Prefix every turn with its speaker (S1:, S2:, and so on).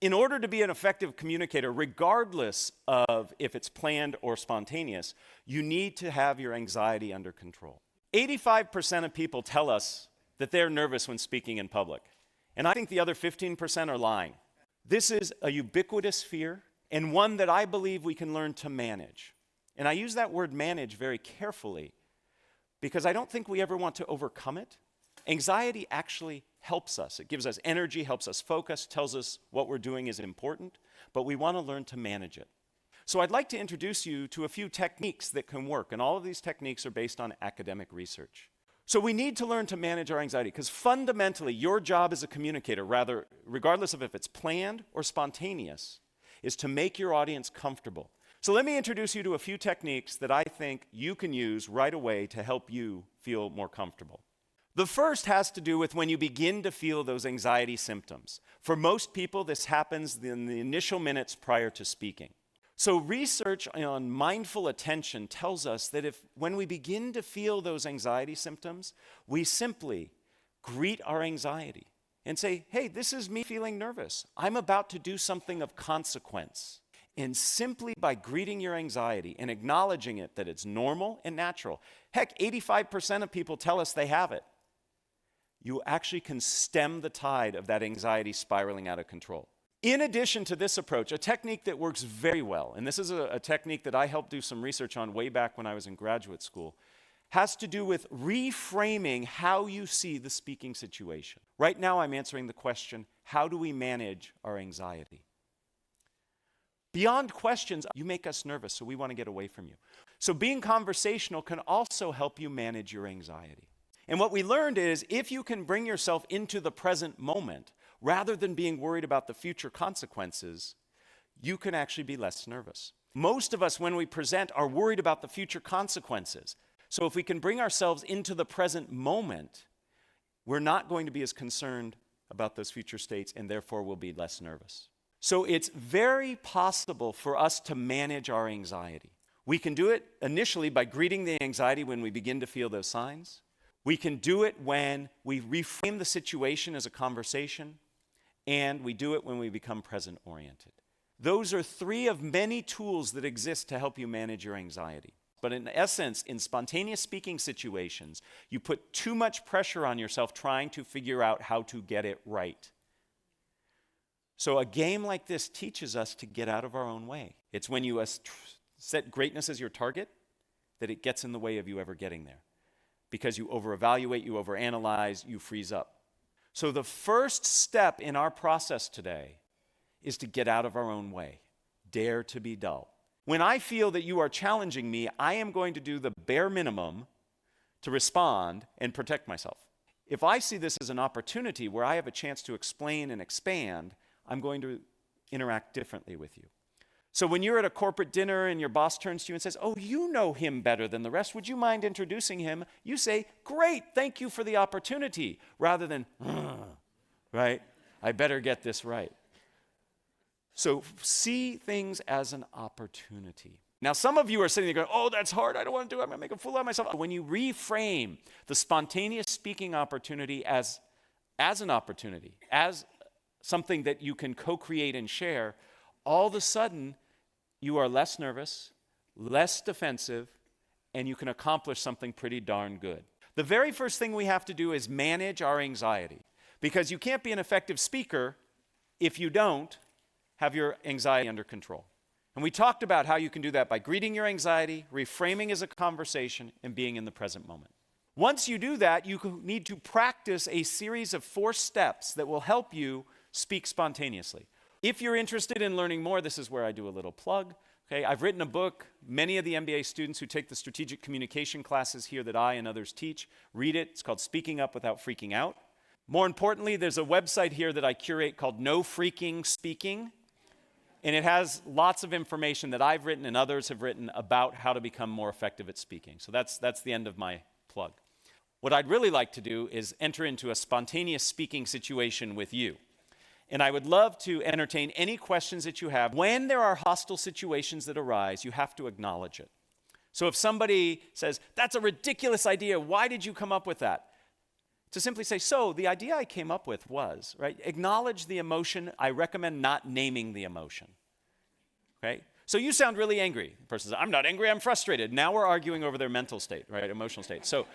S1: In order to be an effective communicator, regardless of if it's planned or spontaneous, you need to have your anxiety under control. 85% of people tell us that they're nervous when speaking in public. And I think the other 15% are lying. This is a ubiquitous fear and one that I believe we can learn to manage. And I use that word manage very carefully because I don't think we ever want to overcome it. Anxiety actually helps us. It gives us energy, helps us focus, tells us what we're doing is important, but we want to learn to manage it. So I'd like to introduce you to a few techniques that can work, and all of these techniques are based on academic research. So we need to learn to manage our anxiety because fundamentally your job as a communicator, rather, regardless of if it's planned or spontaneous, is to make your audience comfortable. So let me introduce you to a few techniques that I think you can use right away to help you feel more comfortable. The first has to do with when you begin to feel those anxiety symptoms. For most people, this happens in the initial minutes prior to speaking. So research on mindful attention tells us that when we begin to feel those anxiety symptoms, we simply greet our anxiety and say, hey, this is me feeling nervous. I'm about to do something of consequence. And simply by greeting your anxiety and acknowledging it, that it's normal and natural. Heck, 85% of people tell us they have it. You actually can stem the tide of that anxiety spiraling out of control. In addition to this approach, a technique that works very well, and this is a technique that I helped do some research on way back when I was in graduate school, has to do with reframing how you see the speaking situation. Right now I'm answering the question, how do we manage our anxiety? Beyond questions, you make us nervous, so we want to get away from you. So being conversational can also help you manage your anxiety. And what we learned is if you can bring yourself into the present moment, rather than being worried about the future consequences, you can actually be less nervous. Most of us, when we present, are worried about the future consequences. So if we can bring ourselves into the present moment, we're not going to be as concerned about those future states, and therefore we'll be less nervous. So it's very possible for us to manage our anxiety. We can do it initially by greeting the anxiety when we begin to feel those signs. We can do it when we reframe the situation as a conversation, and we do it when we become present-oriented. Those are three of many tools that exist to help you manage your anxiety. But in essence, in spontaneous speaking situations, you put too much pressure on yourself trying to figure out how to get it right. So a game like this teaches us to get out of our own way. It's when you set greatness as your target that it gets in the way of you ever getting there. Because you over-evaluate, you over-analyze, you freeze up. So the first step in our process today is to get out of our own way. Dare to be dull. When I feel that you are challenging me, I am going to do the bare minimum to respond and protect myself. If I see this as an opportunity where I have a chance to explain and expand, I'm going to interact differently with you. So when you're at a corporate dinner and your boss turns to you and says, oh, you know him better than the rest, would you mind introducing him? You say, great, thank you for the opportunity, rather than, right? I better get this right. So see things as an opportunity. Now, some of you are sitting there going, oh, that's hard, I don't want to do it, I'm going to make a fool out of myself. When you reframe the spontaneous speaking opportunity as an opportunity, as something that you can co-create and share, all of a sudden, you are less nervous, less defensive, and you can accomplish something pretty darn good. The very first thing we have to do is manage our anxiety, because you can't be an effective speaker if you don't have your anxiety under control. And we talked about how you can do that by greeting your anxiety, reframing as a conversation, and being in the present moment. Once you do that, you need to practice a series of 4 steps that will help you speak spontaneously. If you're interested in learning more, this is where I do a little plug. Okay, I've written a book. Many of the MBA students who take the strategic communication classes here that I and others teach read it. It's called Speaking Up Without Freaking Out. More importantly, there's a website here that I curate called No Freaking Speaking. And it has lots of information that I've written and others have written about how to become more effective at speaking. So that's the end of my plug. What I'd really like to do is enter into a spontaneous speaking situation with you. And I would love to entertain any questions that you have. When there are hostile situations that arise, you have to acknowledge it. So if somebody says, that's a ridiculous idea, why did you come up with that? to simply say, so the idea I came up with was, right? Acknowledge the emotion. I recommend not naming the emotion, okay? So you sound really angry. The person says, I'm not angry, I'm frustrated. Now we're arguing over their mental state, right? Emotional state. So